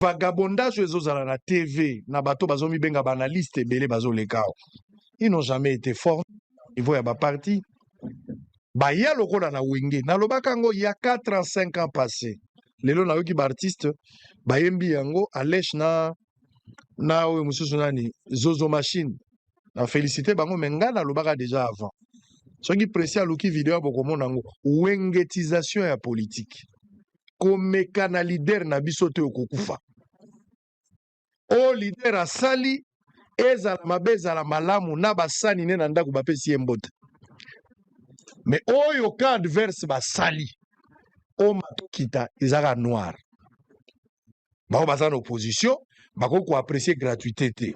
vagabondage ezozala na TV na bato bazomi benga banaliste ebele bazolekao. Ils n'ont jamais été forts au niveau ya ba parti. Ba ya lokola na wenge na lobaka ngo il y a 4 ans 5 ans passés. Lelo na yoki ba artiste ba yembi yango Alech na we mususu nani Zozo Machine. Na félicité bango menga na lobaka déjà avant. Soki pressé aluki vidéo bokomona ngo wengetisation ya politique. Komeka na leader na biso te okokufa. O leader asali ezala mabe ezala malamu na basani ne na ndako bapesi mbote. Mais oyo ka adverse basali o matokita ezaka noir. Bao baza na opposition, bako ko apprécier gratuité te.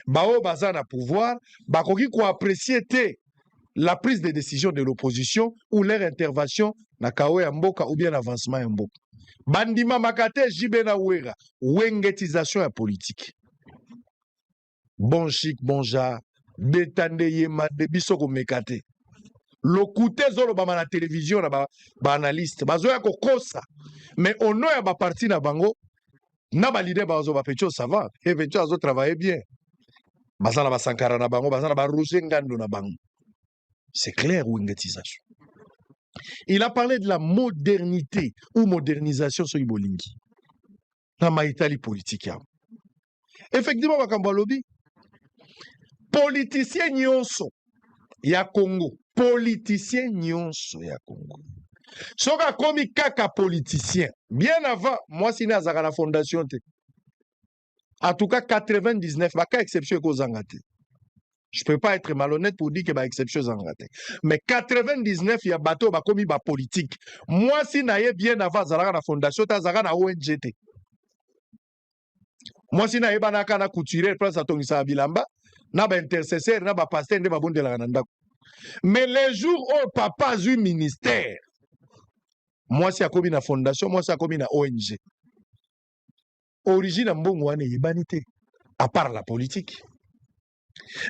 Bao baza na pouvoir, bako ki ko apprécier te la prise de décision de l'opposition ou leur intervention na kawe ya mboka ou bien l'avancement ya mboka. Bandima makate jibena wera, wengetisation ya politique. Bon chic, bon ja, betande yema de bisoko mekate. Lokute zolo ba na télévision na ba analyste, bazo ya kokosa. Mais au nom ya ba parti na bango, na ba leader bazo ba pecho ça va, et pecho azo travailler bien. Bazana ba sankara na bango, bazana ba rouge ngando na bango. C'est clair wengetisation. Il a parlé de la modernité ou modernisation sur Ibolingi. Dans ma Italie politique. Effectivement, makambo lobby. Politicien nyonso ya Congo. Politicien nyonso ya Congo. Soka komi kaka politicien. Bien avant, moi si nazaka la fondation te. En tout cas 99, baka exception ko zangate. Je ne peux pas être malhonnête pour dire que bah exception zangate. Mais 99 il y a bateau ba komi ba politique. Moi si naye bien avant zalaka la fondation ta zaka na ONGT. Moi si naye banaka na couturier place atongisa bilamba na ba intercesseur na ba pasteur nde ba bondela na ndako. Mais les jours où papa a eu ministère, moi si akomi na fondation, moi si akomi na ONG. Origine mbongo wane yibanité à part la politique.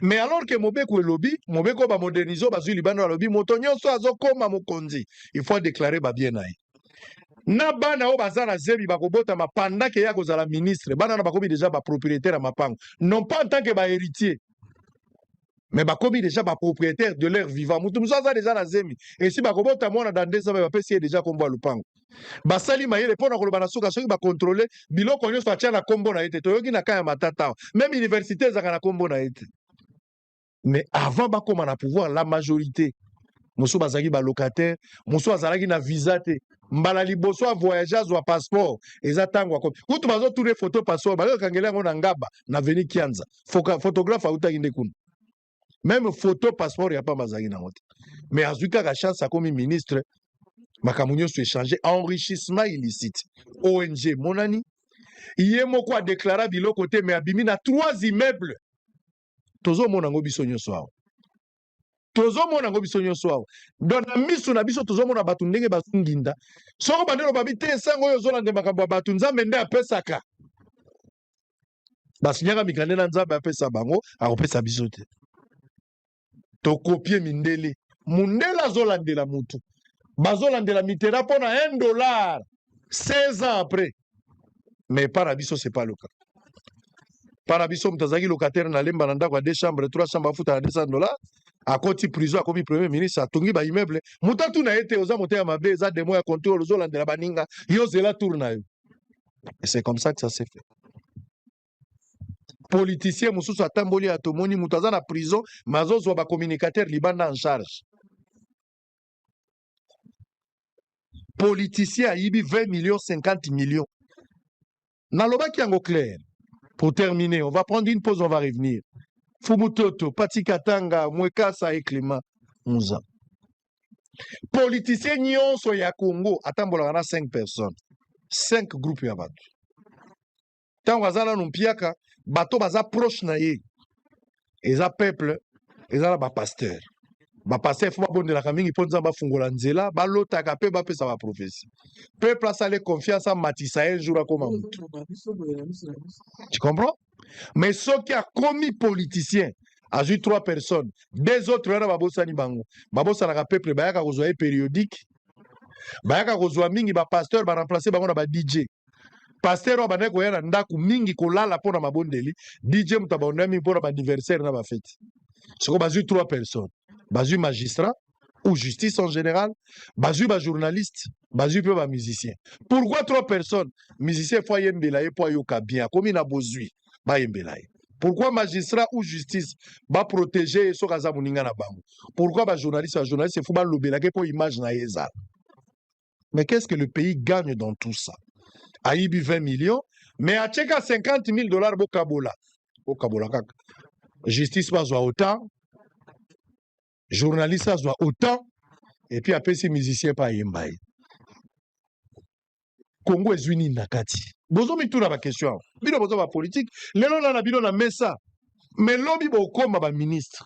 Mais alors que Mobeko est lobby, Mobeko ba moderniser bazui libano lobby, motonyo so azokoma mokonzi, il faut déclarer ba bien naï. Na bana o bazana zebi bakobota ma pendant que ya kozala ministre, bana na bakomi déjà ba propriétaire à mapango, non pas en tant que ba héritier. Mais bakomi déjà ba propriétaire de leur vivant. Mutumso za déjà na zemi. Et si bakobota mona dans des ba pesi déjà kombo lupango. Basali mayele pona koloba na suka soki ba contrôler biloko nyonso atia na kombo na ete toyoki na kaya matata. Même université zaka na kombo na ete. Mais avant bakoma na pouvoir la majorité musu bazaki ba locataire, musu azalaki na visa te. Mbala liboso a voyageur ou passeport, eza tango ko. Kutu bazo tourner photo passeport, ba kangela ngo na ngaba na veni Kianza. Photographe auta inde kun. Même photo passeport y a pas bazaki na hote. Mais azuka ka chance a comme ministre Makamunyo se échanger enrichissement illicite. ONG Monani, yemo ko a déclaré biloko te mais abimi na 3 immeubles. Tozo monango biso nyonso awo. Tozo monango biso nyonso awo. Donc na miso na biso tozo mona batu ndenge basunginda. Soko bandelo babite sango yo zolande makambo batu nzambe nde apesaka. Basinyaka mikande na nzambe apesa bango, akopesa biso te. To copier mindele. Mundela zolandela mutu. Bazolandela mitera pona $1 16 ans après. Mais Parabiso, c'est pas le cas. Parabiso, mtazaki locataire na lemba na ndako 2 chambres, 3 chambres, futa $200. À côté prison, à côté premier ministre, à Tongi ba immeuble. Mutatu na été aux amotés à ma baie, za des mois à contrôle aux zolandela baninga. Yo zela tourna yo. Et c'est comme ça que ça s'est fait. Politicien, mususu atamboli atomoni, mutazana prison, mazo zo ba communicateur libanda en charge. Politicien a yibi 20 millions, 50 millions. Naloba qui en clair. Pour terminer, on va prendre une pause, on va revenir. Fumutoto, Pati Katanga, Mwekasa et Clément, 11 ans. Politicien nyonso ya Congo, atambola na 5 personnes. 5 groupes ya bato. Tant wazala numpiaka, bato baza proche na ye. Eza peuple, eza ba pasteur. Ba pasteur faut bonde la kamingi ponza ba fungola nzela, ba lotaka pe ba pesa ba prophétie. Peuple a salé confiance à Matissa un jour à comment. Tu comprends? Mais ceux qui a commis politicien a eu 3 personnes, 2 autres là babosani bango. Babosana ka peuple bayaka kozoa périodique. Bayaka kozoa mingi ba pasteur ba remplacer bango na ba DJ. pasteur wa bana koya na ndaku mingi kolala pona mabondeli DJ mutabondami pona ba anniversaire na ba fête siko bazui 3 personnes bazui magistrat ou justice en général bazui ba journaliste bazui pe ba musicien. Pourquoi 3 personnes? Musicien faut yembela ye po yoka bien comme na bozui ba yembela ye. Pourquoi magistrat ou justice va protéger ce kaza muninga na bango? Pourquoi ba journaliste faut ba lobela ke po image na yeza? Mais qu'est-ce que le pays gagne dans tout ça? Aïbi 20 millions, mais à tcheka 50 000 dollars bokabola. Bokabola kaka. Justice pas autant, journaliste pas autant, et puis après ces musiciens pas yembaye. Congo est uni nakati. Bozo mi tout la question. Bino bozo ba politique, lelo na bino na mesa. Mais lobby bokoma ba ministre.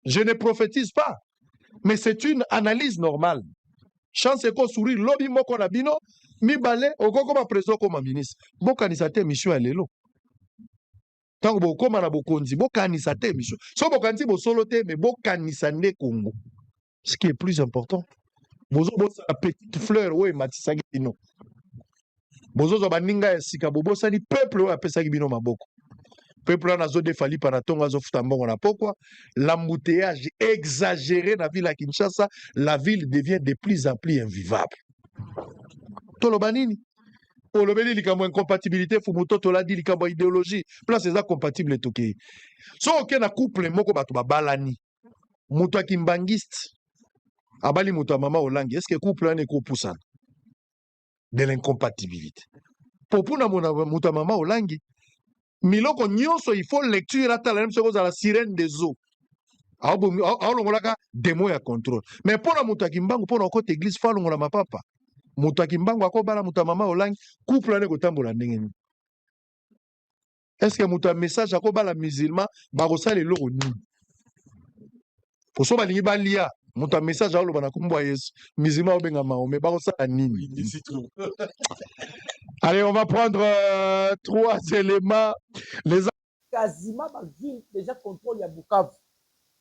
Je ne prophétise pas, mais c'est une analyse normale. Chance ko sourire lobby moko na bino mi balé okoko ba président comme ministre. Bokanisa te mission lelo. Tant que bokoma na bokonzi bokanisa te mission. So bokanisi bo solo te mais bokanisa nde Congo. Ce qui est plus important. Bozo bosa la petite fleur ouais matisaki bino. Bozo zo baninga esika bobosa ni peuple ouais apesaki bino maboko. Peuple na zo defali para tonga zo futa mbongo na pokwa, l'embouteillage exagéré dans la ville à Kinshasa, la ville devient de plus en plus invivable. Tolobanini olobeli likambo incompatibilité fumuto toladi likambo idéologie place eza compatible toke. So oke na couple moko bato babalani. Muto akimbangiste abali muto mama olangi, est-ce que couple ane ko poussana de l'incompatibilité? Popuna muto mama olangi miloko nyonso il faut lecture ata la même chose à la sirène des eaux. Aolongolaka démo ya contrôle. Mais pour la muto akimbangu pour côté église fa longola mapapa. Muto akimbangu akobala muto mama olangi couple ane kotambola ndenge ni. Est-ce que muto message akobala musulman bakosala eloko nini? Poso balingi balia muto message aoloba na kumbwa Yesu musulman obenga Mahomet bakosala nini? Allez, on va prendre 3 éléments. Les quasiment ma ville déjà contrôle à Bukavu.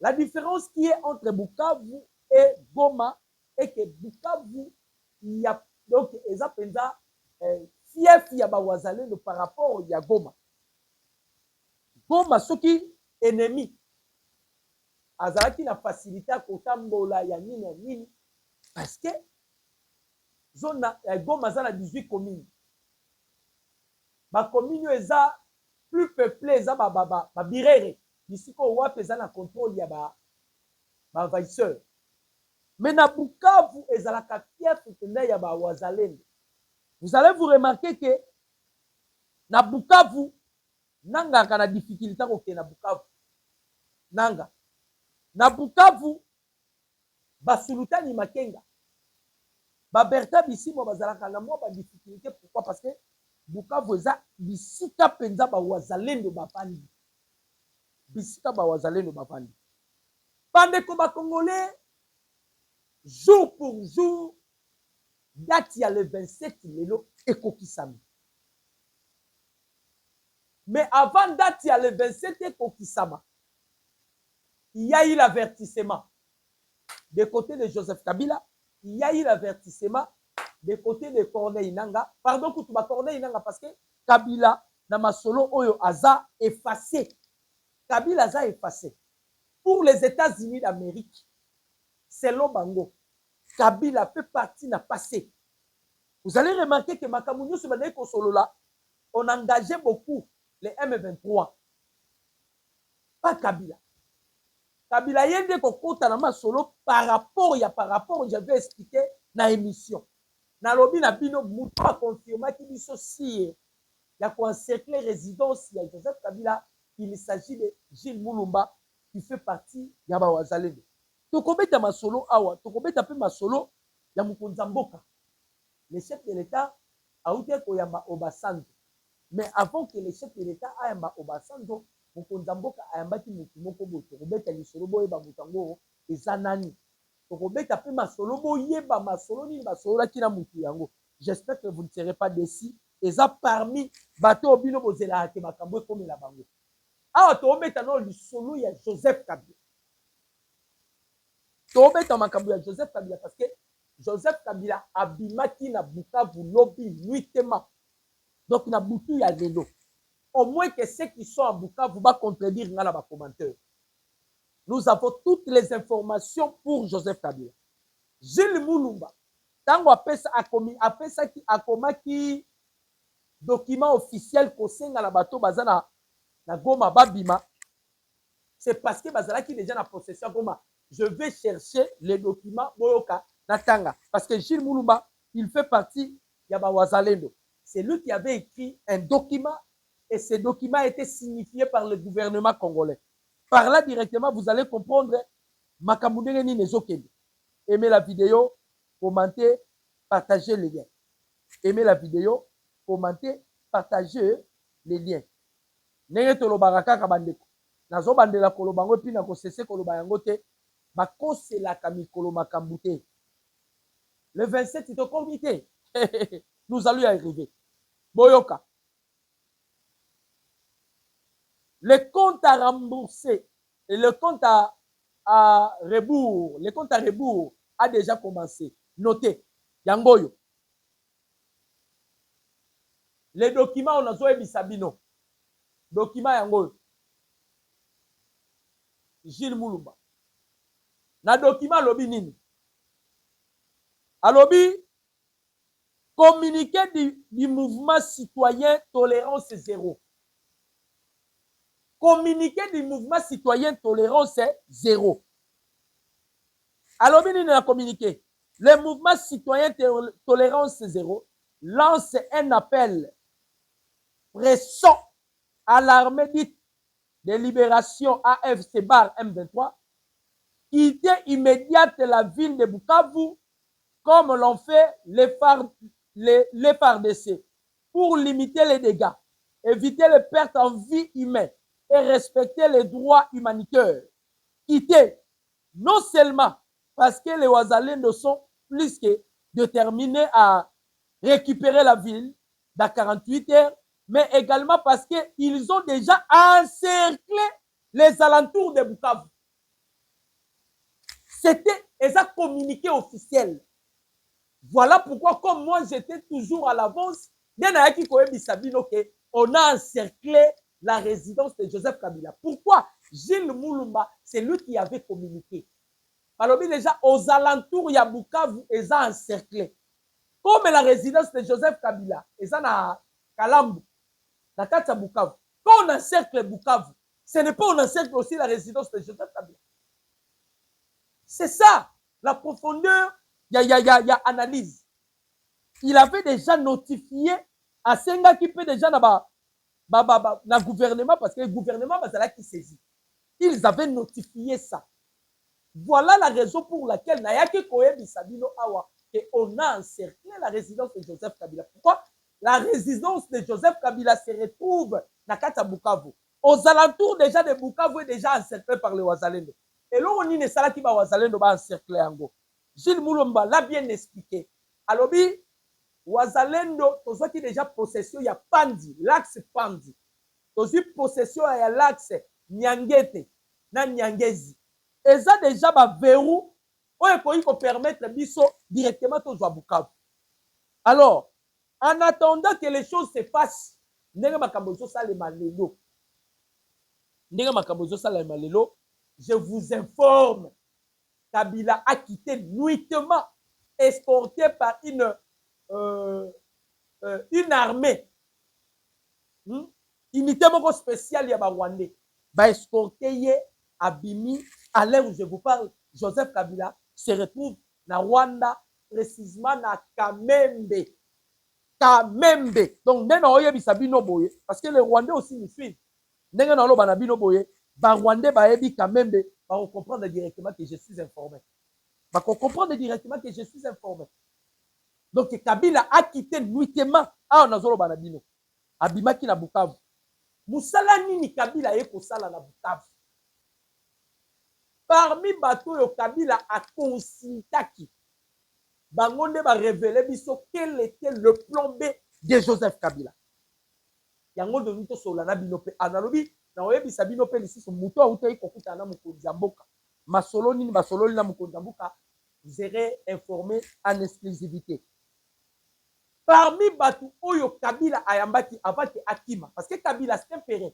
La différence qui est entre Bukavu et Goma est que Bukavu, il y a donc les appenza fief ya bawazalendo par rapport à Goma. Goma ce qui ennemi azalaki na facilité à kotambola ya nini parce que zone Goma za na 18 communes. Ba commune eza plus peuplé eza ba birere ici ko wapi eza na contrôle ya ba envahisseur. Mais na Bukavu ezalaka fief tende ya ba wazalendo. Vous allez vous remarquer que na Bukavu nanga kana difficulté ko ke na Bukavu. Nanga na Bukavu basulutani makenga ba Berta bisimo bazalaka na mo ba difficulté. Pourquoi? Parce que Bukavu eza bisika penza ba wazalendo bafandi. Bisika ba wazalendo bafandi. Bandeko ba Congolais, jour pour jour, date ya le 27 lelo ekokisami. Mais avant date ya le 27 ekokisama, il y a eu l'avertissement de côté de Joseph Kabila, il y a eu l'avertissement de côté de Corneille Nangaa. Pardon, Kutuba Corneille Nangaa parce que Kabila na masolo oyo aza effacé. Kabila aza effacé. Pour les États-Unis d'Amérique, selon Bango, Kabila fait partie n'a passé. Vous allez remarquer que Makamounio se m'a solo là, on engageait beaucoup les M23. Pas Kabila. Kabila yende kokota na masolo par rapport, j'avais expliqué dans l'émission. Na lobi na bino muto a confirmé qu'il biso si il y a encercler résidence il y a Joseph Kabila, il s'agit de Gilles Mulumba qui fait partie ya ba wazalendo. Tokobeta masolo awa, tokobeta pe masolo ya mukonza mboka. Le chef de l'État a outé koyamba Obasanjo. Mais avant que le chef de l'État ayamba Obasanjo, mukonza mboka ayambaki mutu moko boto. Tokobeta lisolo boyeba mutango ezanani. Tokobeta pe masolo boyeba masolo ni masolo kina mutu yango. J'espère que vous ne serez pas déçus. Et ça parmi bateau bino bozela ate makambo comme la bango. Ah, tokobeta no lisolo ya Joseph Kabila. Tokobeta makambo ya Joseph Kabila parce que Joseph Kabila abimaki na Bukavu lobby nuitement. Donc, na butu ya lelo. Au moins que ceux qui sont à Bukavu vont contredire dans les commentaires. Nous avons toutes les informations pour Joseph Kabila. Gilles Moulumba, tango apesa ki akomaki document officiel kosenga na bato bazana na Goma babima, c'est parce que bazala qui déjà na possession Goma. Je vais chercher les documents boyoka natanga parce que Gilles Moulumba, il fait partie yaba Wazalendo. C'est lui qui avait écrit un document et ce document a été signifié par le gouvernement congolais. Par là directement, vous allez comprendre Makamundenge ni nezokende. Aimez la vidéo, commentez, partagez les liens. Aimez la vidéo, commentez, partagez les liens. Nenge tolobaka kaka bandeko. Nazo bandela kolobango epi na kosese koloba yango te. Bakoselaka mikolo makambu te. Le 27, c'est au comité. Nous allons y arriver. Boyoka. Le compte à rembourser et le compte à rebours, le compte à rebours a déjà commencé. Notez, Yangoyo. Les documents, on a zoé bisabino. Document Yangoyo. Gilles Moulumba. Na document lobi nini. Alobi, communiqué du mouvement citoyen tolérance zéro. Communiqué du mouvement citoyen tolérance zéro. Alors, il a communiqué. Le mouvement citoyen tolérance zéro lance un appel pressant à l'armée dite de libération AFC bar M23 quitter immédiate la ville de Bukavu comme l'ont fait les FARDC pour limiter les dégâts, éviter les pertes en vie humaine et respecter les droits humanitaires. Quitter, non seulement parce que les Wazalendo sont plus que déterminés à récupérer la ville dans 48 heures, mais également parce qu'ils ont déjà encerclé les alentours de Bukavu. C'était un communiqué officiel. Voilà pourquoi, comme moi, j'étais toujours à l'avance, on a encerclé la résidence de Joseph Kabila. Pourquoi? Gilles Moulumba, c'est lui qui avait communiqué. Alors, déjà, aux alentours, il y a Bukavu, ils ont encerclé. Comme la résidence de Joseph Kabila, ils ont à Kalambu, dans Katia Bukavu. Quand on encercle Bukavu, ce n'est pas on encercle aussi la résidence de Joseph Kabila. C'est ça, la profondeur, il y a analyse. Il avait déjà notifié à Senga qui peut déjà na gouvernement, parce que le gouvernement c'est là qui saisit. Ils avaient notifié ça. Voilà la raison pour laquelle Nayaki Koyebi Sabino Awa et on a encerclé la résidence de Joseph Kabila. Pourquoi? La résidence de Joseph Kabila se retrouve dans Kata Bukavu. Aux alentours déjà de Bukavu est déjà encerclé par les Wazalendo. Et là, on y est ça qui va Wazalendo va encercler en go. Gilles Moulumba l'a bien expliqué. Alors, Wazalendo, tous qui déjà possession, il y a Pandi, l'axe Pandi. Tous possession, il y a l'axe Nyangete, na Nyangezi. Et ça déjà, verrou, on peut permettre biso directement à Bukavu. Alors, en attendant que les choses se passent, je vous informe, Kabila a quitté nuitement, escorté par une armée, unité spéciale ya Rwandais, va escorter Abimi, à l'heure où je vous parle, Joseph Kabila se retrouve na Rwanda, précisément na Kamembe. Kamembe. Donc, parce que les Rwandais aussi nous suivent. Les Rwandais vont comprendre directement que je suis informé. Ils vont comprendre directement que je suis informé. Donc, Kabila a quitté nuitement. Ah, on a zolo banabino. Abimaki na Bukavu. Moussala nini Kabila eko sala na Bukavu. Parmi bateaux yo Kabila a consultaki. Bangonde va révéler biso quel était le plan B de Joseph Kabila. Yango de nuto solana binope analobi na oyebisa binope lisusu muto autai kokuta na mukonzi ya mboka. Masolo nini basololi na mukonzi ya mboka, vous serez informé en exclusivité. parmi Batu Oyo Kabila Ayambaki avant que Akima, parce que Kabila c'est un péré,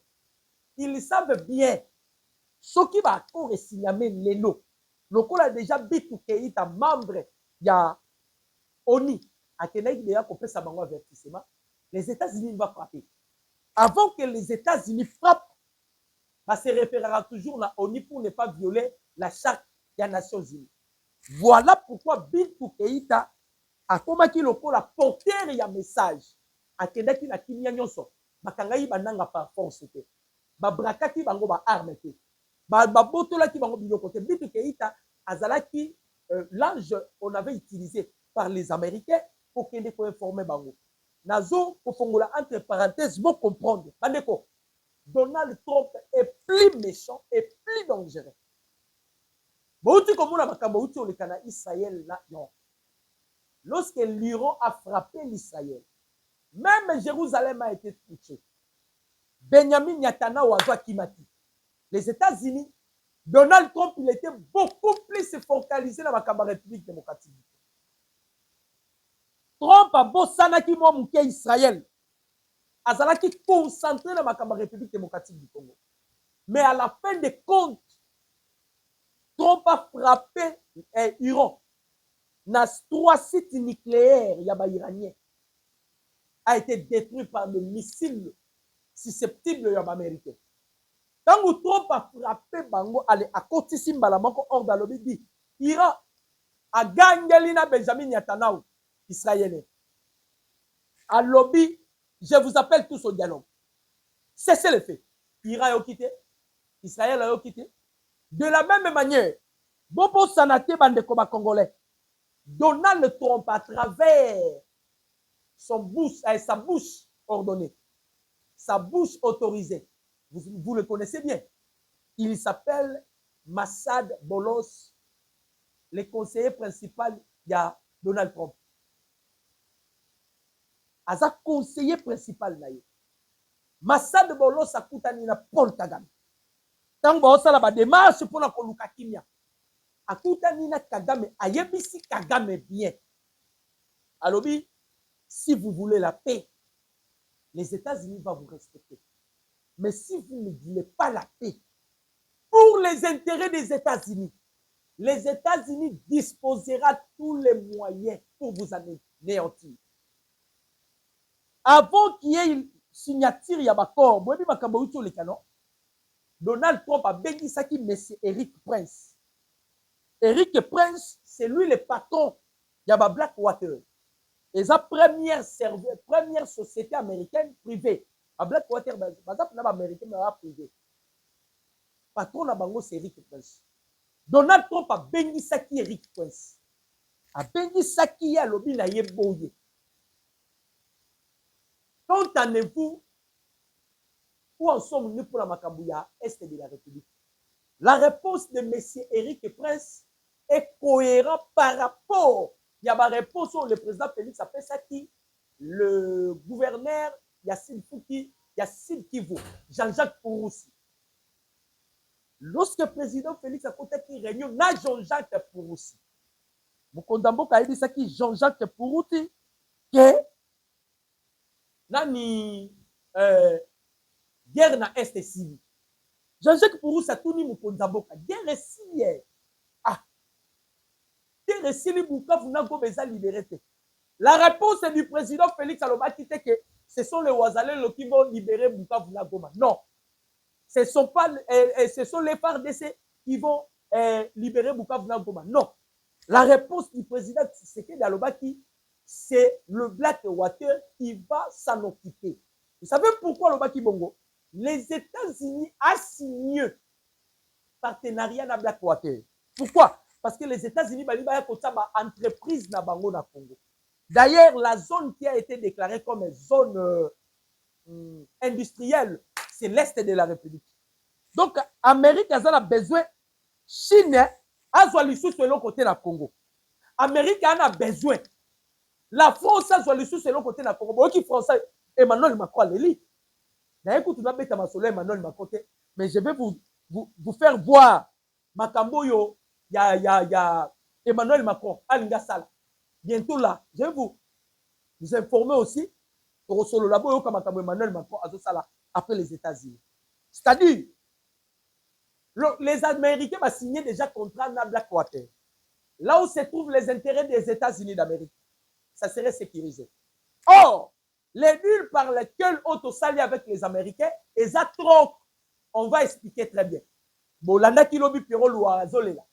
ils savent bien, ce qui va encore signaler Lelo, le coup a déjà Bitu Keita, membre, il y a ONI, à Kenaï, il y a coupé sa banque avertissement, les États-Unis vont frapper. Avant que les États-Unis frappent, ça se référera toujours à ONI pour ne pas violer la charte des Nations Unies. Voilà pourquoi Bitu Keita a commencé la porteur ya message akendaki na kimia nyonso bakangai bananga par force te babrakaki bango ba arme te babotolaki bango biloko te. Bitu Keita azalaki l'ange on avait utilisé par les Américains pour kende ko informer bango nazo ko fongola entre parenthèses pour comprendre bandeko Donald Trump est plus méchant et plus dangereux. Bouti komuna makambo uti olekana Israël là non. Lorsque l'Iran a frappé l'Israël, même Jérusalem a été touchée. Benjamin Netanyahu a Kimati. Les États-Unis, Donald Trump, il était beaucoup plus focalisé dans la République démocratique. Trump a bossé mouké Israël. Azalaki concentré dans la République démocratique du Congo. Mais à la fin des comptes, Trump a frappé l'Iran. Nas 3 sites nucléaires iranien a été détruit par des missiles susceptibles américains. Quand Trump a frappé Bango, à côté Simbalamanko hors d'Alobi dit Iran a gagné l'ina Benjamin Netanyahu, israélien. À lobby, je vous appelle tous au dialogue. Cessez le fait. Iran a quitté, Israël a quitté. De la même manière, Bobo Sanate Bandekoma Congolais. Donald Trump, à travers sa bouche ordonnée, sa bouche autorisée, vous le connaissez bien, il s'appelle Massad Bolos, le conseiller principal de Donald Trump. Asa conseiller principal na ye. Massad Bolos a koutani na Paul Kagame. Tango osala ba démarche pour la koluka kimia. Akutani na Kagame, ayebisi Kagame bien. Alobi, si vous voulez la paix, les États-Unis vont vous respecter. Mais si vous ne voulez pas la paix, pour les intérêts des États-Unis, les États-Unis disposeront tous les moyens pour vous anéantir. Avant qu'il y ait une signature, il y a d'accord. Donald Trump a béni ça qui M. Eric Prince. Eric Prince, c'est lui le patron de Blackwater. Et sa première société américaine privée. À Blackwater, c'est américain, mais privé. Patron de Bango, c'est Eric Prince. Donald Trump a béni ça qui Eric Prince. A béni ça qui a lobby na yeboye. Qu'entendez-vous où en sommes-nous pour la Makambouya, Est de la République? La réponse de M. Eric Prince est cohérente par rapport. Il y a ma réponse sur le président Félix Apesaki, le gouverneur Yassine Fouki, Yassine Kivu, Jean-Jacques Pouroussi. Lorsque le président Félix Apesaki réunion, na Jean-Jacques Pouroussi. Mukondambo a dit ça qui Jean-Jacques Pouroussi, que nani guerre na Est Sili. Jean-Jacques Pouroussi a tout ni Mukondambo, guerre Sili. La réponse du président Félix Alobaki était que ce sont les Ouazalais qui vont libérer Bukavu na Goma. Non. Ce sont les FARDC qui vont libérer Bukavu na Goma. Non. La réponse du président Tshisekedi Alobaki, c'est le Blackwater qui va s'en occuper. Vous savez pourquoi Alobaki Bongo? Les États-Unis ont signé partenariat na Blackwater. Pourquoi? Parce que les États-Unis ont une entreprise na Bango na Congo. D'ailleurs, la zone qui a été déclarée comme zone industrielle, c'est l'Est de la République. Donc, l'Amérique a besoin, Chine a besoin de l'autre côté du Congo. L'Amérique a besoin. La France a besoin de l'autre côté du Congo. Bon, qui français, Emmanuel Macron, l'élit. D'ailleurs, tu vas mettre ma soleil, Emmanuel Macron, mais je vais vous faire voir Makamboyo. Il y a Emmanuel Macron, Alinga Sala. Bientôt là, je vais vous. Vous informez aussi pour solo labo comme Emmanuel Macron après les États-Unis. C'est-à-dire, les Américains ont signé déjà contrat dans Blackwater. Là où se trouvent les intérêts des États-Unis d'Amérique, ça serait sécurisé. Or, les deals par lesquels on s'allie avec les Américains, et ça trop, on va expliquer très bien. Bolanda qui lobi Pierrot Louara Zolela.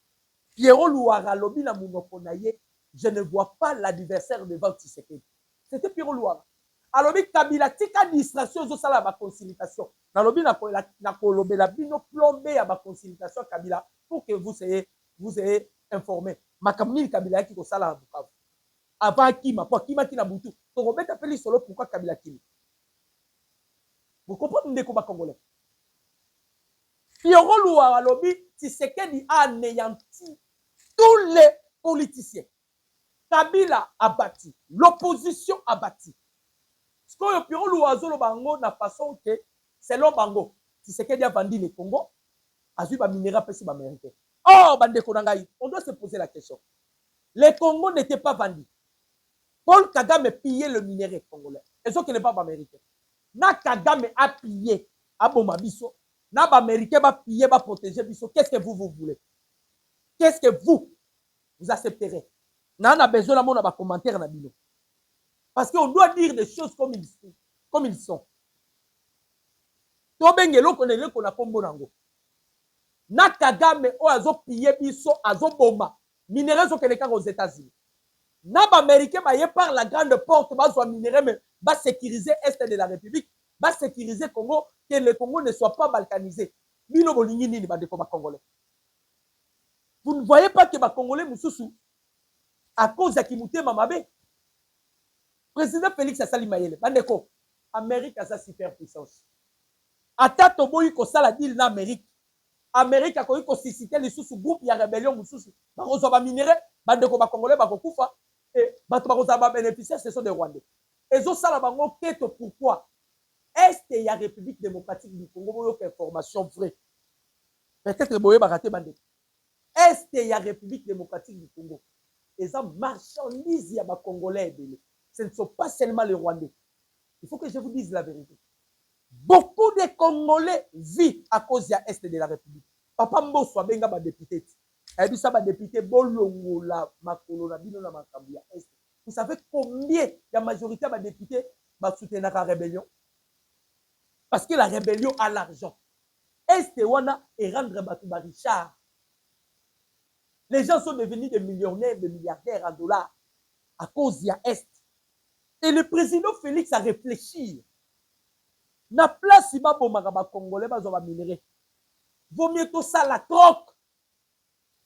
Pierrot Louara lobi na monoponaye, je ne vois pas l'adversaire devant Tshisekedi. C'était Pierrot Louara. Alors, Kabila, tika distraction, zo sala ma conciliation. Nalobi na kolobe la bino plombé à ma conciliation Kabila pour que vous ayez informé. Makamil Kabila qui ko sala à Bukavu. Avant Kima, pour Kima qui na Boutou. To Robert appelle solo pourquoi Kabila Kima. Vous comprenez le combat congolais? Pierrot Louara lobi, Tshisekedi a anéanti tous les politiciens. Kabila a bâti, l'opposition a bâti. Ce que Pierrot Louazo le bango na façon que selon bango, Tshisekedi a vendu le Congo, a vu ba minéral pesi ba américain. Oh bande konangai, on doit se poser la question. Le Congo n'était pas vendu. Paul Kagame pillait le minerai congolais. Et ce qui n'est pas américain. Na Kagame a pillé a Boma Biso. Na ba américain va piller, va protéger Biso. Qu'est-ce que vous voulez? Qu'est-ce que vous accepterez? Na a besoin de mon commentaire na bino. Parce qu'on doit dire des choses comme ils sont. Tobengelo konele kona kombo nango. Na Kagame o azo piller Biso azo bomba. Minerais sont quelqu'un aux États-Unis. Na ba américain ba yé par la grande porte ba soit minerais mais va sécuriser est de la République, va sécuriser Congo, que le Congo ne soit pas balkanisé. Bino bolingi nini ba deko ba congolais. Vous ne voyez pas que ba congolais mususu à cause de Kimouté Mamabe. Président Félix Assali Mayele, bandeko, Amérique a sa superpuissance. Ata toboyi ko sala deal na Amérique. Amérique a koyi ko susciter les sous groupe ya rébellion mususu. Ba rezo ba minerais, bandeko ba congolais ba kokufa. Et les bénéficiaires, ce sont des Rwandais. Et zo sala bango keto pourquoi est il y a République démocratique du Congo une information vraie. Peut-être boye baraté bande. Est il y a République démocratique du Congo. Et ça marchandise ya ba congolais. Ce ne sont pas seulement les Rwandais. Il faut que je vous dise la vérité. Beaucoup de Congolais vivent à cause de l'Est de la République. Papa Mbosso a benga ba député. Vous savez combien la majorité des députés va soutenir la rébellion? Parce que la rébellion a l'argent. Est et rendre Batouba Richard. Les gens sont devenus des millionnaires, des milliardaires en dollars à cause de l'Est. Et le président Félix a réfléchi. Na place si ba bomaka congolais ba zo ba minerai. Vaut mieux que ça la troque.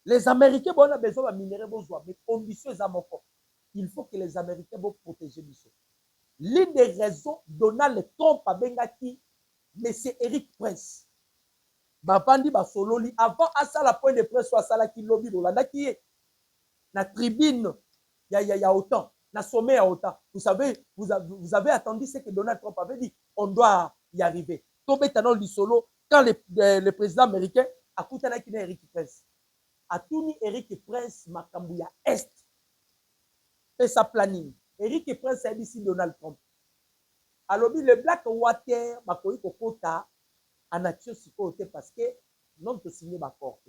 Les Américains ont besoin de minerais, mais conditions amorphes. Il faut que les Américains vont protéger Bissot. L'une des raisons, Donald Trump a bengaki M. Eric Prince. Bavandi Basololi, avant à ça la point de presse soit ça la qui lobby Rolanda qui est la tribune, il y a autant, la sommet à autant. Vous savez, vous avez attendu ce que Donald Trump avait dit. On doit y arriver. Tombé dans le solo quand le président américain a coûté la qui est Eric Prince. A tout Eric Prince Makambouya Est fait sa planning. Eric Prince a dit ici Donald Trump. Alors le Blackwater Makoyi Kokota en action côté parce que non te signé d'accord.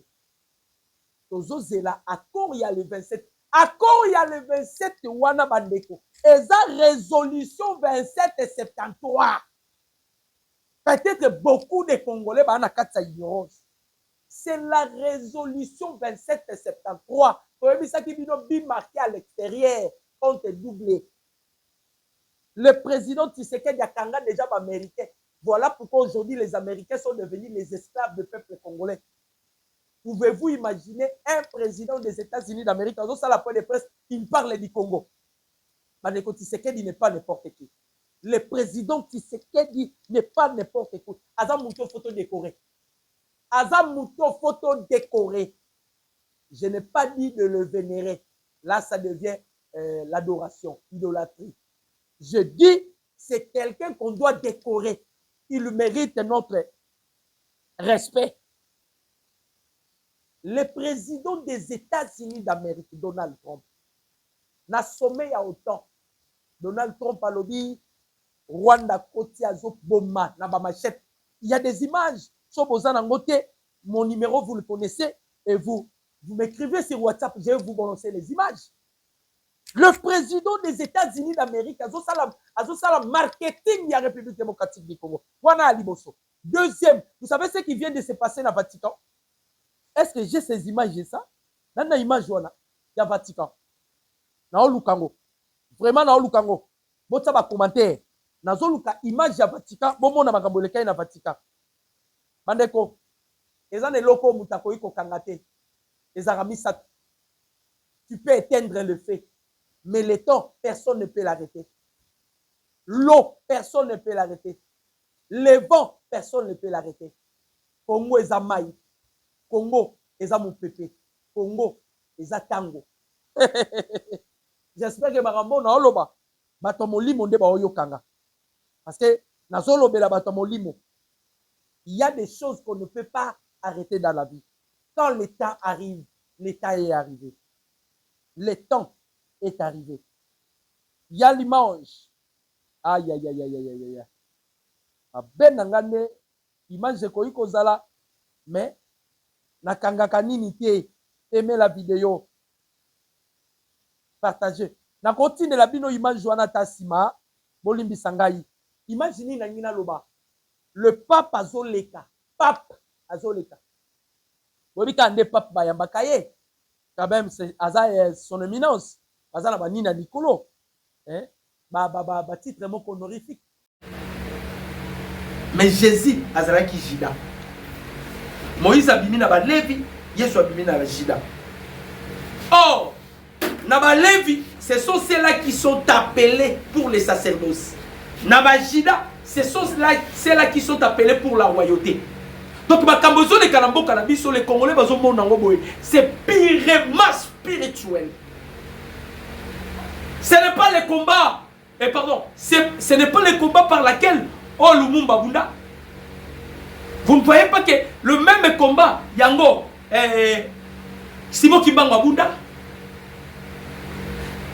Tozo zela accord il y a le 27. Accord il y a le 27 wana bandeko. Et ça résolution 27 et 73. Peut-être beaucoup de Congolais bana katsa ignorance. C'est la résolution 27 et 73. Ça qui est marqué à l'extérieur, on te doublé. Le président Tshisekedi a Kanga déjà américain. Voilà pourquoi aujourd'hui les Américains sont devenus les esclaves du peuple congolais. Pouvez-vous imaginer un président des États-Unis d'Amérique, dans la point de presse, il parle du Congo. Maneko Tshisekedi n'est pas n'importe qui. Le président Tshisekedi n'est pas n'importe qui. Azam Mouto photo décorée. Azam Mouto photo décorée. Je n'ai pas dit de le vénérer. Là, ça devient l'adoration, l'idolâtrie. Je dis, c'est quelqu'un qu'on doit décorer. Il mérite notre respect. Le président des États-Unis d'Amérique, Donald Trump, n'a sommet à autant. Donald Trump a lobby, Rwanda Koti Azo Boma, Naba Machette. Il y a des images. Mon numéro, vous le connaissez, et vous m'écrivez sur WhatsApp, je vais vous balancer les images. Le président des États-Unis d'Amérique, Azo Salam marketing de la République démocratique du Congo. Wana Aliboso. Deuxième, vous savez ce qui vient de se passer dans le Vatican? Est-ce que j'ai ces images, j'ai ça? Dans la image, il y a Vatican. Dans le Lukango. Vraiment, dans le Lukango. Bon, ça va commenter. Dans le image du Vatican, bon, on a makamboleka na Vatican. Bandeko, les gens de locaux mutako ko kangate. Les aramisat. Tu peux éteindre le feu. Mais le temps, personne ne peut l'arrêter. L'eau, personne ne peut l'arrêter. Le vent, personne ne peut l'arrêter. Congo est à Maï. Congo est à Moupépé. Congo est à Tango. J'espère que Marambo na oloba. Batomolimo nde ba oyokanga. Parce que na zolobe la batomolimo. Il y a des choses qu'on ne peut pas arrêter dans la vie. Quand le temps arrive, le temps est arrivé. Le temps est arrivé. Il y a l'image. Aïe, aïe, aïe, aïe, aïe, aïe, aïe. Ben nangane, image de Koiko Zala, mais nakanga kanini te, aimez la vidéo, partagez. Na continue la bino image Joana Tassima, Bolimbi Sangai. Imaginez Nangina Loba, le pape Azoleka, pape Azoleka. Bobika ande pape Bayambakaye, quand même c'est Aza son éminence, Aza la banina Nicolo, titre mon honorifique. Mais Jésus azalaki Jida. Moïse abimi na ba Lévi, Yesu abimi na Jida. Or, na ba Lévi, ce sont ceux-là qui sont appelés pour les sacerdoces. Na ba Jida, ce sont ceux-là qui sont appelés pour la royauté. Donc makambozo les kanambo kanabiso les Congolais bazo mona ngoboye, c'est purement spirituel. Ce n'est pas le combat, ce n'est pas le combat par lequel oh Lumumba Bunda. Vous ne voyez pas que le même combat, Yango, Simon Kimbangwa Bunda.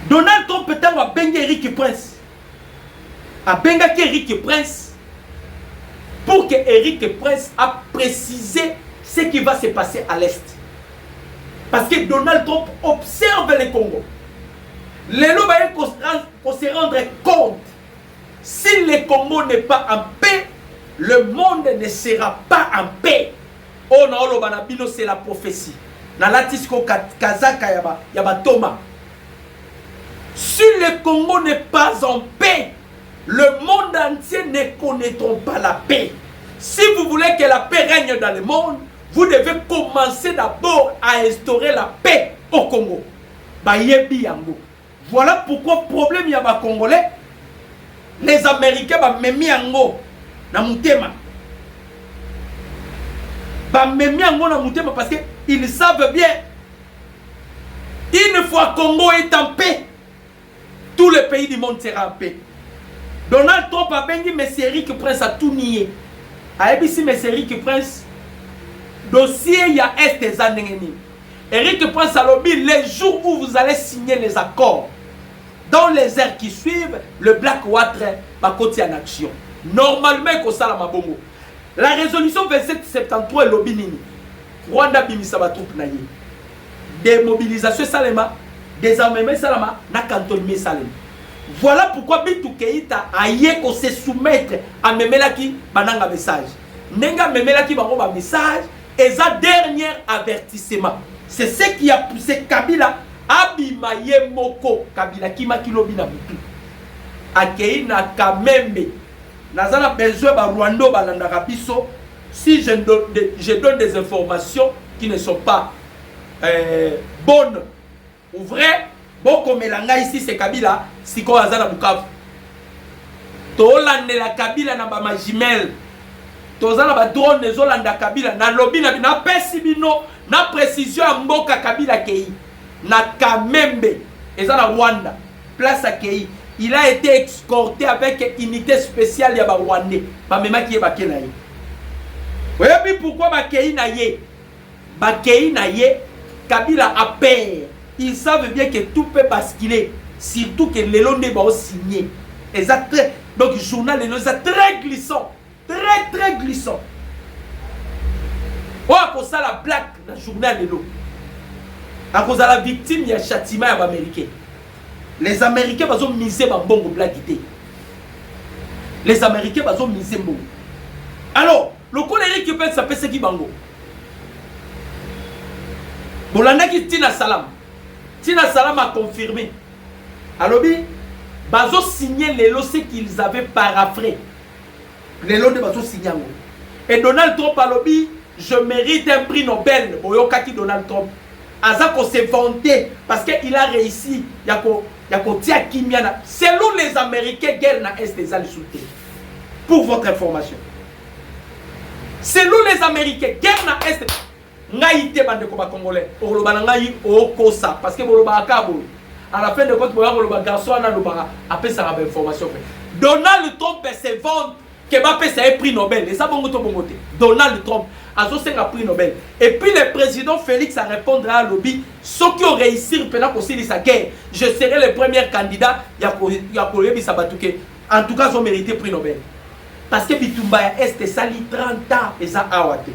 Donald Trump peut avoir benga Eric Prince. A benga Eric Prince pour que Eric Prince a précisé ce qui va se passer à l'Est. Parce que Donald Trump observe le Congo. Les loups vont se rendre compte. Si le Congo n'est pas en paix, le monde ne sera pas en paix. Oh non, c'est la prophétie. Si le Congo n'est pas en paix, le monde entier ne connaîtront pas la paix. Si vous voulez que la paix règne dans le monde, vous devez commencer d'abord à instaurer la paix au Congo. Voilà pourquoi le problème y a des Congolais. Les Américains ba memi yango na mutema. Ba memi yango na mutema parce que ils savent bien. Une fois Congo est en paix, tout le pays du monde sera en paix. Donald Trump a bengi M. Eric Prince a tout nié. A ABC M. Eric Prince dossier il y a est des années. Eric Prince a lobby les jours où vous allez signer les accords. Dans les heures qui suivent, le Blackwater va continuer en action. Normalement, il faut la mabongo. La résolution 2773 est lobby nini. Rwanda bimisa ba troupe na ye. Démobilisation salema, désarmement salama, na cantonnement salema. Voilà pourquoi Bintou Keïta a yé qu'on se soumettre à Memelaki bananga message. Nenga Memelaki bango message et sa dernier avertissement. C'est ce qui a poussé Kabila Abima Yemoko Kabila Kima Kilobi na Butu Akei na Kamembe Nazana besoin ba Rwando balanda rabiso. Si je donne des informations qui ne sont pas bonnes ou vraies, bon comme l'anga ici c'est Kabila siko azana Bukavu tolande la Kabila na ba majimel tozana ba drone nezolanda Kabila na lobby na pesibino na précision mboka Kabila kei na Kamembe et ça la Rwanda place à Kei. Il a été escorté avec unité spéciale ya ba Rwandais ba mema ki ba kenaye. Voyez pourquoi ba Kei na ye Kabila a peur. Ils savent bien que tout peut basculer Surtout que les lois n'est pas signé. Donc, le journal est très glissant. Très, très glissant. Oh, à cause de la blague, le journal est là. À cause de la victime, il y a châtiment américain. Les Américains ont misé dans bon blague. Les Américains ont misé bon. Alors, le colérique qui peut s'appeler ce qui bango. Bolanda qui Tina Salam. Tina Salam a confirmé. Alors, bazo signé les lots qu'ils avaient paraphrasé. Les lots de bazo signé. Et Donald Trump a lobby, je mérite un prix Nobel. Boyoka qui Donald Trump. Azako s'est vanté parce qu'il a réussi. Selon les Américains, guerre na est des alliés. Pour votre information. Selon les Américains, guerre na est. Ngaïté bande comme congolais. Au Lobanangaï au Kosa. Parce que Bolobakabo. À la fin de compte, le garçon a appelé ça information. Donald Trump se vante que Mbappé c'est un prix Nobel. Et ça, bon, Donald Trump a un prix Nobel. Et puis le président Félix a répondu à lobby ceux qui ont réussi pendant sa guerre, je serai le premier candidat. En tout cas, ils ont mérité prix Nobel. Parce que Bitumba est sali 30 ans et ça a awate.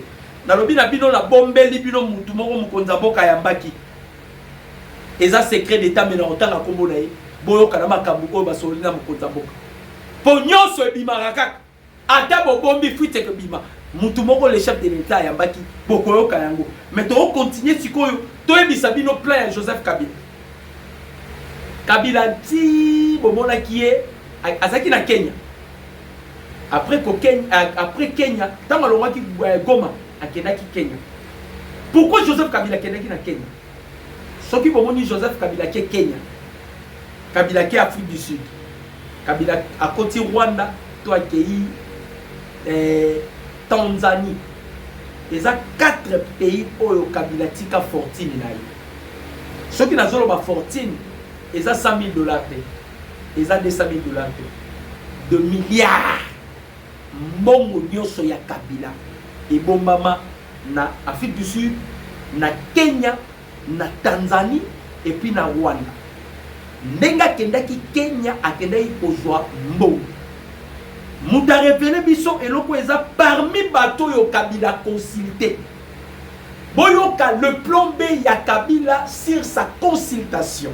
Dans le bina bino la bombe libino mutumoko mukonzambo kayambaki. Et ça secret d'état maintenant autant la combo naï. Boyo kanama kambuko basolina mukonzambo. Pognon so bimaraka. Ata bo bombi fuite que bima. Mutumoko le chef de l'état yambaki. Bokoyo kayango. Mais to continuer sikoyo. To ebisa bino plein Joseph Kabila. Kabila ti bomona qui est azaki na Kenya. Après Kenya, tant que Goma a Kenya. Pourquoi Joseph Kabila Kenya na Kenya? Ce qui veut dire Joseph Kabila qui est Kenya. Kabila qui est Afrique du Sud. Kabila à côté Rwanda, toi qui Tanzanie. Et ça 4 pays où Kabila tika fortune na. Ceux qui n'ont pas fortune, ils ont $100 000. Ils ont $200 000. De milliards. Mbongo nyonso ya Kabila ebombama na Afrique du Sud, na Kenya, na Tanzanie et puis na Rwanda. Ndenga kendaki Kenya akendaki kozwa mbongo. Muta révélé biso eloko eza parmi bato yo Kabila consulté. Boyoka le plan B ya Kabila sur sa consultation.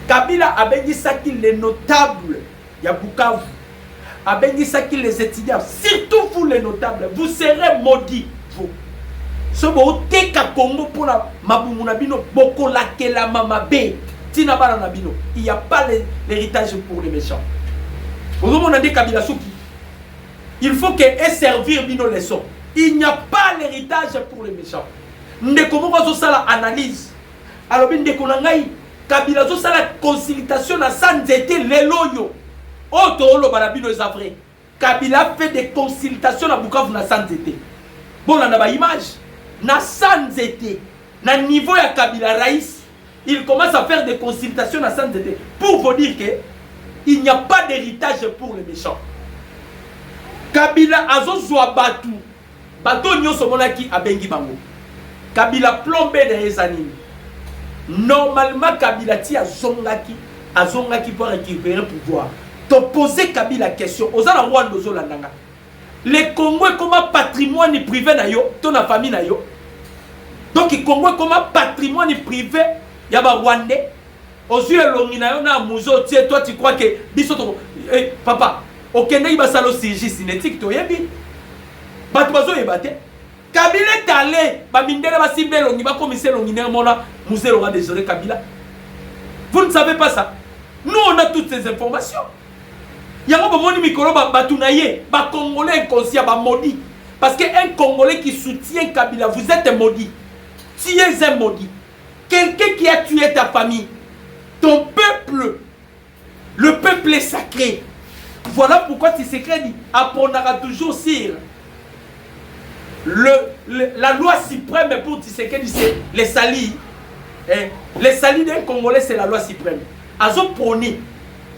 Kabila a béni ça qu'il les notables ya Bukavu. A béni ça qui les étudiants, surtout vous les notables, vous serez maudits. Vous. Ce beau teka Congo pour la Mabunabino, Boko la Kela Mamabe, Tina Baranabino. Il n'y a pas l'héritage pour les méchants. Vous avez dit Kabila Souki. Il faut que servir Bino leçon. Il n'y a pas l'héritage pour les méchants. Ndeko Moko Sala analyse. Alors, Ndeko Nangai, Kabila Sala consultation à Sanzete Leloyo. Auto lo barabino ezavre. Kabila fait des consultations à Bukavu na Sanzete. Bon on a ba image na Sanzete. Na niveau ya Kabila Raïs, il commence à faire des consultations à Sanzete pour vous dire que il n'y a pas d'héritage pour les méchants. Kabila azo zwa batu. Bato nyonso monaki abengi bango. Kabila plombé de ezanini. Normalement Kabila ti azongaki pour récupérer le pouvoir. Poser Kabila la question aux Rwanda Zolandanga. Les Congo comme patrimoine privé na yo, ton famille na yo. Donc les Congo comme patrimoine privé ya ba Rwandais. Aux yeux longina yo na muzo tie toi tu crois que biso to papa okende iba salo CG cinétique to yebi. Batu bazo yebate. Kabila est allé ba mindele ba simbe longi ba commissaire longina mona musée Rwanda désolé Kabila. Vous ne savez pas ça. Nous on a toutes ces informations. Yango bomoni mikolo batunaye ba Congolais inconscient ba maudit parce que un Congolais qui soutient Kabila vous êtes maudit. Tu es un maudit. Quelqu'un qui a tué ta famille, ton peuple, le peuple est sacré. Voilà pourquoi tu sais dit apprendra toujours sur la loi suprême pour Tshisekedi c'est les salis. Les salis d'un Congolais c'est la loi suprême. Azo prôné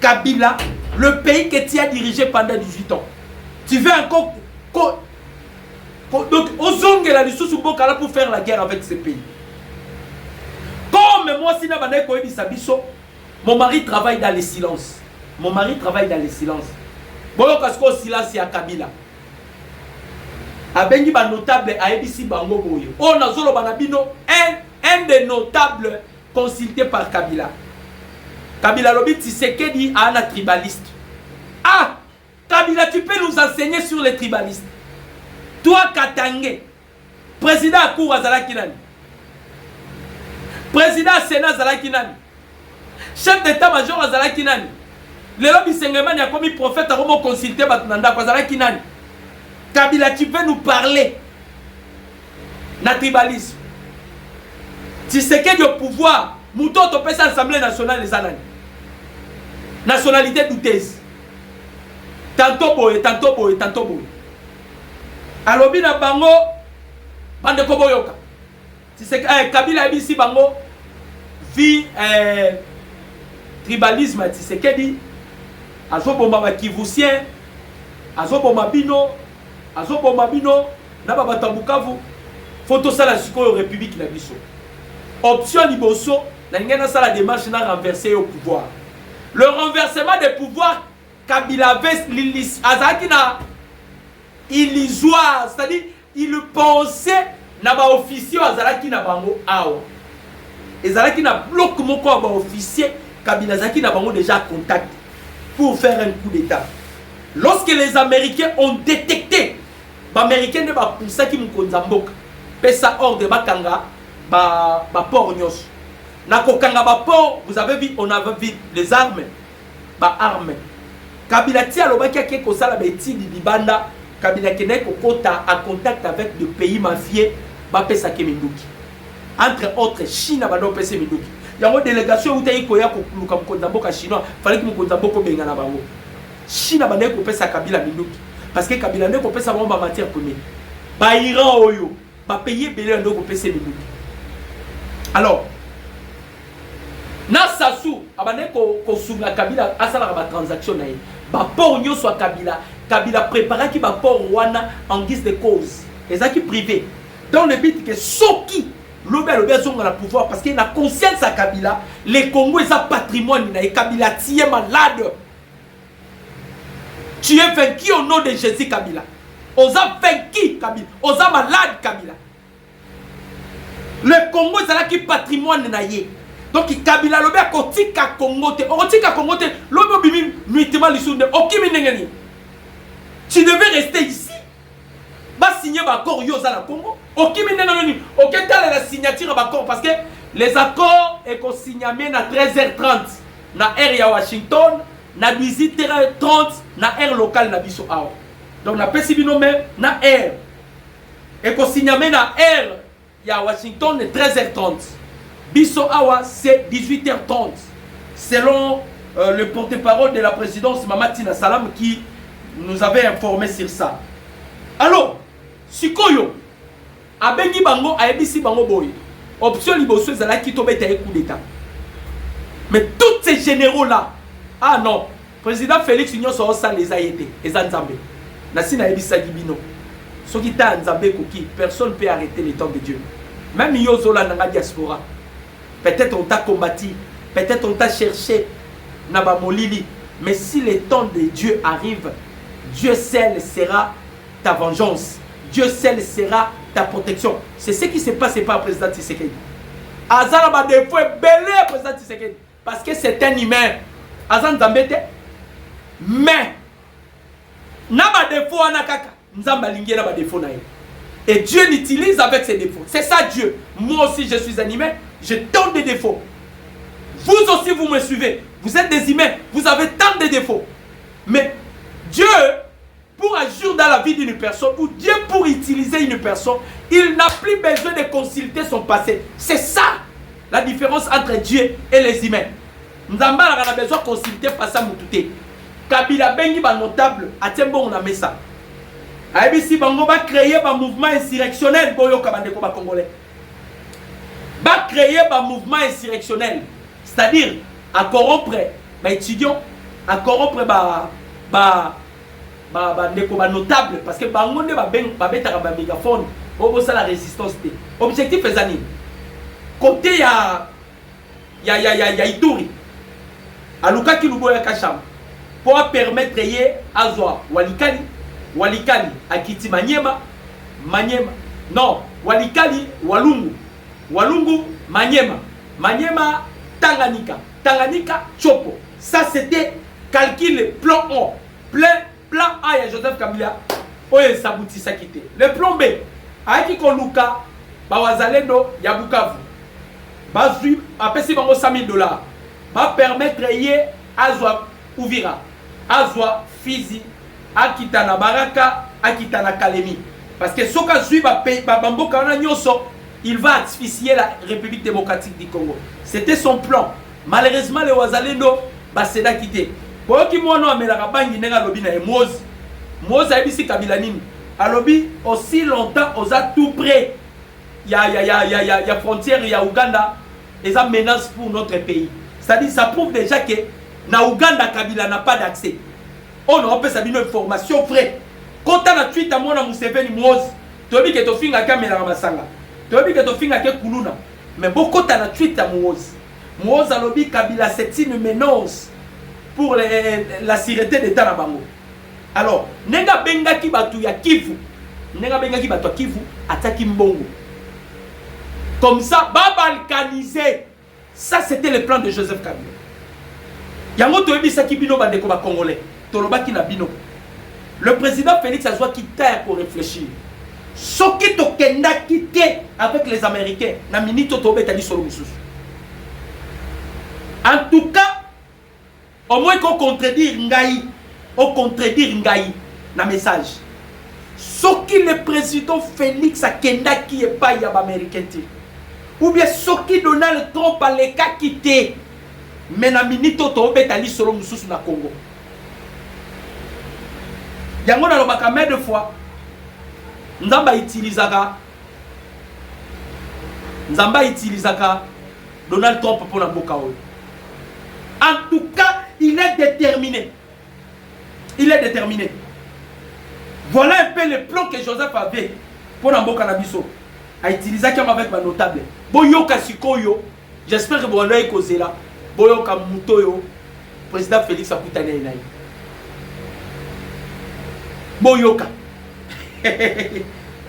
Kabila, le pays que tu as dirigé pendant 18 ans. Tu veux encore... Donc, aux la ressource pour faire la guerre avec ces pays. Comme moi, si je Mon mari travaille dans le silence. Mon mari travaille dans le silence. Boyo kasko silence ya Kabila. Abengi ba notable a ebisi bango boyo. On a zolo banabino un des notables consultés par Kabila. Kabila lobi Tshisekedi a un tribaliste. Ah, Kabila, tu peux nous enseigner sur les tribalistes. Toi Katangé, président à cour azalaki nani? Président Sénat azalaki nani? Chef d'état-major azalaki nani? Lelo Bisengeman a commis prophète à Romo consulté Batunanda azalaki nani? Kabila, tu peux nous parler na tribalisme. Tshisekedi au pouvoir, Mouton topé sa Assemblée nationale les anani. Nationalité douteuse. Tantôt boye, tantôt boye, tantôt boye. Alobi na bango bande ko boyoka. Tshisekedi Kabila ebisi bango vi tribalisme Tshisekedi azobomba ba Kivusien, azobomba bino, azobomba bino na ba Bukavu. Photo sala sikoyo République na biso. Option liboso na ngena sala démarche na renverser au pouvoir. Le renversement des pouvoirs Kabila avait azaki na illusoire, c'est-à-dire il pensait na ba officier azalaki na bango awa. Ezalaki na bloc moko ba officier Kabila zaki na bango déjà contact pour faire un coup d'état. Lorsque les Américains ont détecté Américains ne ba poussaki mukonzamboka pesa ordre bakanga ba port nyos. Na kokanga ba port, vous avez vu, on avait vu les armes, ba armes. Kabila tia lobaki akeko sala beti di libanda, Kabila kene kokota en contact avec des pays mafieux ba pesa ke minduki. Entre autres Chine ba do pesa minduki. Yango délégation utayi koya ko luka mukonzamboka chinois, fallait que mukonzamboko benga na bango. Chine ba ne ko pesa Kabila minduki parce que Kabila ne ko pesa ba matière première. Ba Iran oyo ba payer belé ndo ko pesa minduki. Alors, na sasu abane ko sunga Kabila asala ba transaction na ye. Ba port nyoso Kabila, Kabila prépara ki ba port wana en guise de cause. Ezaki privé. Dans le but que soki lobe zonga na pouvoir parce qu'il a conscience à Kabila, les Congo est un patrimoine na Kabila tu es malade. Tu es vaincu au nom de Jésus Kabila. Osa vaincu Kabila, osa malade Kabila. Le Congo est un patrimoine na ye. Donc Kabila lobe akotika Congo te, okotika Congo te, lobe bimi nuitement lisунde, okimi nengeni. Tu devais rester ici. Va signer l'accord yoza na Congo. Okimi nengeni, oketa la signature d'accord parce que les accords est qu'on signe à 13h30 na air ya Washington, na 18h30 na air local na biso awa. Donc na pesi bino même na air. Et qu'on signe na air ya Washington 13h30. Bisso Awa, c'est 18h30. Selon le porte-parole de la présidence, Mamatina Salam, qui nous avait informé sur ça. Alors, Sikoyo, Abengi Bango, Aebisi Bango Boy, option liboso, Zala qui tombe à coup d'état. Mais tous ces généraux-là, ah non, président Félix Union Sorosa les a aidés, les Anzambé. Nassina Ebisa Gibino. Ce qui t'a Anzambé Koki, personne ne peut arrêter les temps de Dieu. Même Yozola Nanga Diaspora. Peut-être on t'a combattu, peut-être on t'a cherché, Naba Molili. Mais si le temps de Dieu arrive, Dieu seul sera ta vengeance. Dieu seul sera ta protection. C'est ce qui se passe par le président Tshisekedi. Azara ba défaut est belé président Tshisekedi. Parce que c'est un humain. Azan Zambete. Mais, Naba défaut anakaka. Nzamba lingi naba défaut nae. Et Dieu l'utilise avec ses défauts. C'est ça Dieu. Moi aussi je suis un humain. Je donne des défauts. Vous aussi vous me suivez. Vous êtes des humains. Vous avez tant de défauts. Mais Dieu, pour agir dans la vie d'une personne, ou Dieu pour utiliser une personne, il n'a plus besoin de consulter son passé. C'est ça la différence entre Dieu et les humains. Nzamba a besoin de consulter passé Moutouté. Kabila Bengi ba notable, Atembo on a mis ça. ABC Bango va créer un mouvement insurrectionnel pour Yokabandeko ba Congolais. Va créer un mouvement insurrectionnel. C'est-à-dire à corrompre les étudiants, à corrompre les notables. Parce que Bango ne va pas mettre un mégaphone pour la résistance. Objectif est Côté ya Ituri. aluka ki luboya kacham pour permettre ye azwa walikali walikali akiti Manyema Manyema non walikali walungu walungu Manyema Manyema Tanganyika Tanganyika Chopo. Ça c'était calcul plan A plan A ya Joseph Kabila oye sabuti sakite. Le plan B aiki koluka ba wazalendo ya Bukavu bazui apesi bango $100,000 ba permettre ye azwa Uvira azwa Fizi akita na Baraka akita na Kalemi parce que soka zui ba bamboka na nyoso il va asphyxier la République démocratique du Congo. C'était son plan. Malheureusement les wazalendo ba seda quitté boki mono amelaka bangi nenga lobi na Mozi Mozi abisi Kabila nini alobi aussi longtemps osa tout près ya frontière ya Uganda et ça menace pour notre pays. C'est-à-dire ça prouve déjà que na Uganda Kabila n'a pas d'accès. On a peut savoir une information vraie. Quand on a tweet à moi na Museveni Mozi, tu dis que tu finga kamera masanga. Tu dis que tu finga ke kuluna. Mais beaucoup on a tweet à Mozi. Mozi alobi Kabila c'est une menace pour la sûreté d'État na bango. Alors, nenga benga ki batu ya Kivu. Nenga benga ki batu ya Kivu ataki mbongo. Comme ça, ba balkaniser. Ça c'était le plan de Joseph Kabila. Yango toyebi sa ki bino bandeko ba congolais. Tolobaki na bino. Le président Félix Azwa quitta pour réfléchir. Soki to kenda quitter avec les Américains na minito tobe tali solo mususu. En tout cas, au moins qu'on contredire Ngaï, on contredire Ngaï na message. Soki le président Félix a kenda qui est pas yaba américain ou bien soki Donald Trump a le cas quitté mais na minito tobe tali solo mususu na Congo. Yango na lobaka mais de fois Nzamba utilisaka Donald Trump pour la mboka oyo. En tout cas, il est déterminé. Il est déterminé. Voilà un peu le plan que Joseph avait pour la mboka na biso. A utilisé avec ma notable. Boyoka sikoyo, j'espère que vous allez causer là. Boyoka mutoyo, président Félix Akutane Nai. Boyoka.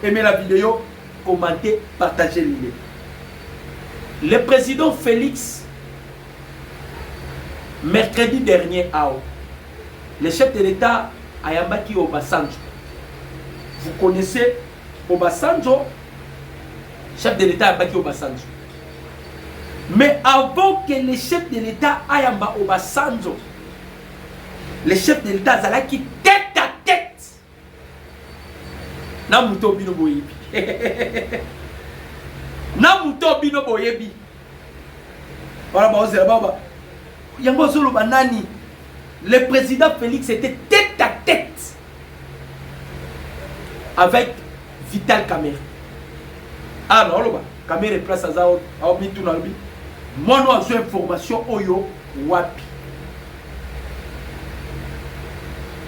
Aimez la vidéo, commentez, partagez l'idée. Le président Félix, mercredi dernier, le chef de l'État Ayambaki Obasanjo. Vous connaissez Obasanjo, chef de l'État Ayambaki Obasanjo. Mais avant que le chef de l'État Ayamba Obasanjo, le chef de l'État Zalaki tête à tête. Namuto bino boyebi. Namuto bino boyebi. Voilà, baba. Yango solo banani. Le président Félix était tête à tête avec Vital Kamerhe. Ah non, là, Kamerhe place à Zao, à Obitu Nalbi. Moi, nous avons information Oyo Wapi.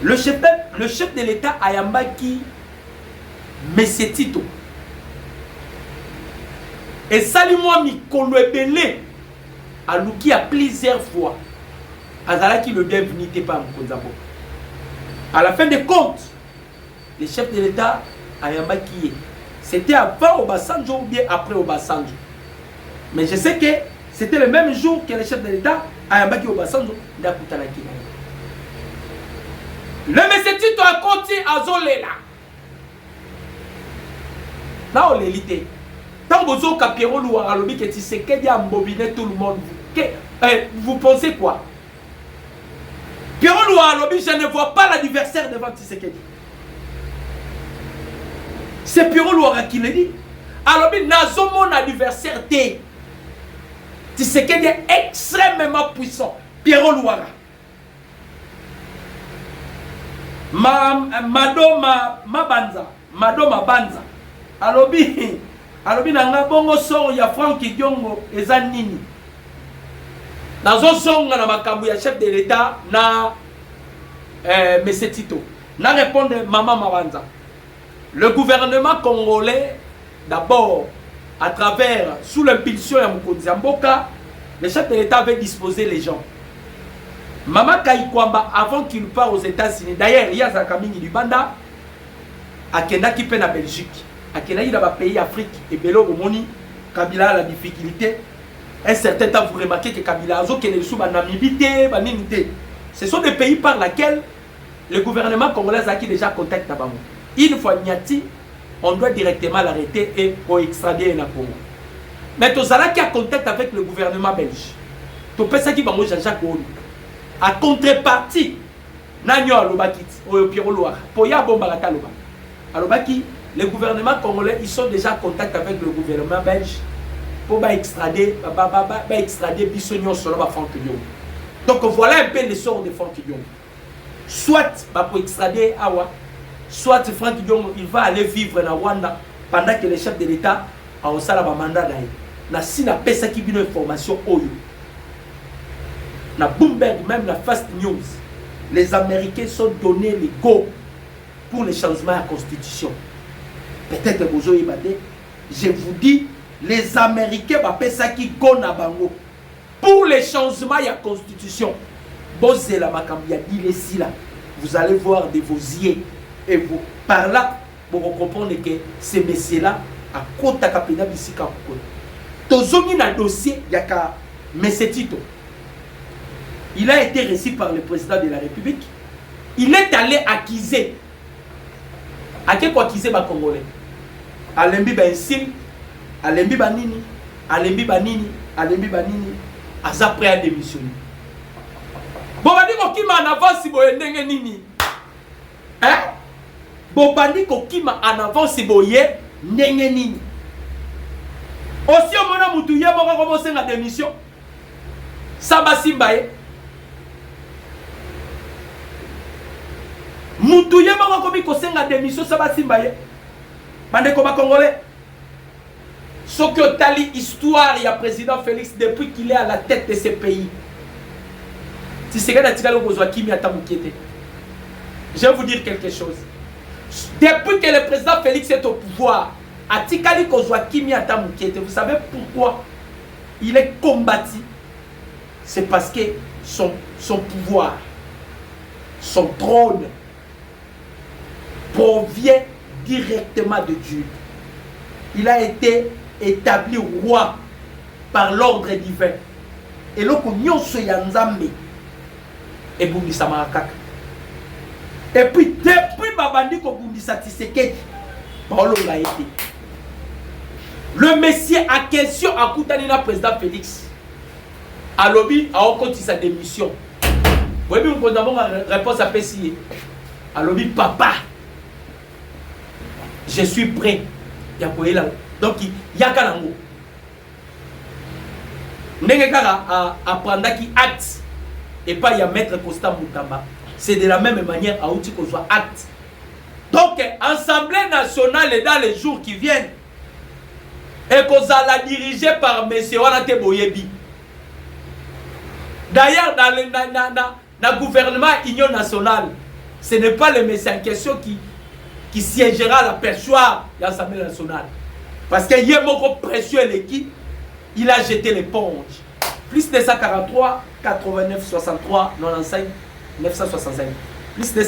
Le chef de l'État Ayambaki Messie Tito. Et salut-moi Mikolo Ebele a Luki à plusieurs fois. Azalaki le bienvenu n'était pas Mkonzabo. À la fin des comptes, le chef de l'État Ayambaki, c'était avant Obasanjo ou bien après Obasanjo. Mais je sais que c'était le même jour que le chef de l'État Ayambaki Obasanjo d'Akutanaki. Le Messie Tito a continué à Zolela. Là, on l'élite. Tant que vous avez Pierrot Louara, que tu sais qu'il y a embobiné tout le monde. Vous pensez quoi? Pierrot Louara, je ne vois pas l'adversaire devant Tshisekedi. C'est Pierrot Louara qui le dit. Alors, nazo mon adversaire T. Tshisekedi est extrêmement puissant. Pierrot Louara. Madoma Banza. Alobi nanga bongo soro ya Franck Diongo eza nini. Nazo songa na makambo ya chef de l'État na Messie Tito. Na répondre Maman Mabanza. Le gouvernement congolais d'abord à travers sous l'impulsion ya Mokonzi Mboka, le chef de l'État avait disposé les gens. Mama Kaikwamba, avant qu'il part aux États-Unis, d'ailleurs, il y a Zakamini Libanda, Akenda qui peine à Belgique. Akenda il a pays Afrique et Belo Omoni, Kabila a la difficulté. Un certain temps, vous remarquez que Kabila Azo, qui est sous Namibite, Baninite. Ce sont des pays par lesquels le gouvernement congolais a qui déjà contact d'abord. Une fois Niati, on doit directement l'arrêter et pour extrader la Congo. Mais Tozala qui a contact avec le gouvernement belge. Tu peux ça qui va manger Jean-Jacques Oulu. À contrepartie, Nanyo Alobaki, Pierre Loire, Poya Bombarata Loba. Alobaki, les gouvernements congolais, ils sont déjà en contact avec le gouvernement belge pour extrader Bissonio sur le Franck Lyon. Donc voilà un peu les sorts de Franck Lyon. Soit pour extrader Awa, soit Franck Lyon, il va aller vivre en Rwanda pendant que le chef de l'État a aussi un mandat d'ailleurs. Na si na pesa qui une information oyo. Na Bloomberg, même la Fast News, les Américains sont donnés les go pour le changement de la Constitution. Peut-être que vous avez dit, je vous dis, les Américains vont faire ça qui go na bango pour le changement de la Constitution. Bosé la Makambia dit les là, vous allez voir de vos yeux et vous par là, vous comprenez que ces messieurs-là, à Kota Kapena Bissika, Tozongi na dossier Yaka Mesetito. Il a été reçu par le président de la République. Il est allé accuser. À quel point accuser les Congolais? Alembi Bensil, Alembi Banini, Alembi Banini, Alembi Banini, Aza prêt à démissionner. Bobandi Kokima en avance si boye ndenge nini. Hein? Bobandi Kokima en avance si boye ndenge nini. Aussi au moment où tu y a commencé la démission. Sabasi Mbaye. Moutouye m'a commis la démission Sabasi Mbaye. Bande comme Congolais. Ce que tali histoire, il y a président Félix depuis qu'il est à la tête de ce pays. Si c'est que je vais vous dire quelque chose. Depuis que le président Félix est au pouvoir, vous savez pourquoi il est combattu? C'est parce que son pouvoir, son trône provient directement de Dieu. Il a été établi roi par l'ordre divin. Et là, nous sommes et Bundisa Marakaka. Et puis, depuis Babandi Bundisa Tshisekedi, l'a été. Le Messie a question à Koutanina, président Félix. À lobby, a encore sa démission. Vous voyez, nous avons une réponse à Pessie. À lobby, papa, je suis prêt. Donc, il y a Kalango. Nengekara a prendre qui acte. Et pas il y a maître Constant Moutamba. C'est de la même manière à outil qu'on soit acte. Donc, Assemblée nationale est dans les jours qui viennent. Et qu'on la dirigée par M. Wanate Boyebi. D'ailleurs, dans le gouvernement Union nationale, ce n'est pas le monsieur en question qui siégera à la perchoir de l'Assemblée nationale. Parce qu'il y a mon précieux l'équipe, il a jeté l'éponge. Plus de 143, 89, 63, 95, 965. Plus de